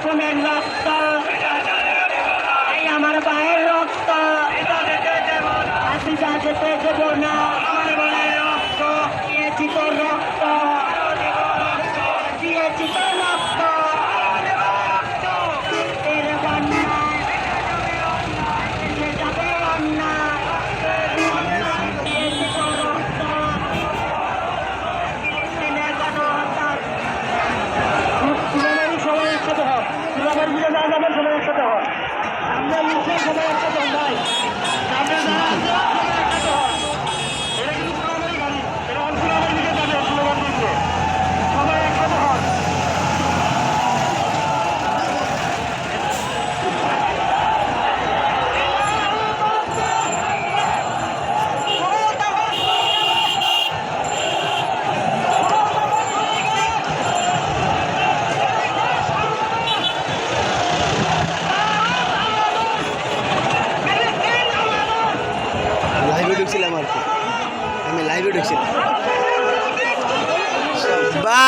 খুনের রক্ত, এই আমার ভাইয়ের রক্ত, হাসিনা যেতে দেব না। আমার ভাইয়ের রক্ত দিয়েছি, তোর রক্ত দিয়েছি, তোর রক্ত এর বন্যায় এসে যাবে অন্যায়, দিয়েছি তোর রক্ত ফিলিস্তিনের গণহত্যা। সবাই একসাথে হয়, সবাই মিলে না যাবেন, সবাই একসাথে হয়। আমরা নিশ্চয়ই সবাই একসাথে হয়, সামনে যারা আছে সবাই একসাথে হয়। এটা কিন্তু পুরামারি গাড়ি, এটা পুরামারি দিকে যাবে, স্লোগান দিচ্ছে, সবাই একসাথে হয়। লাইভে ঢুকছিলাম আর কি, আমি লাইভে ঢুকছিলাম। বা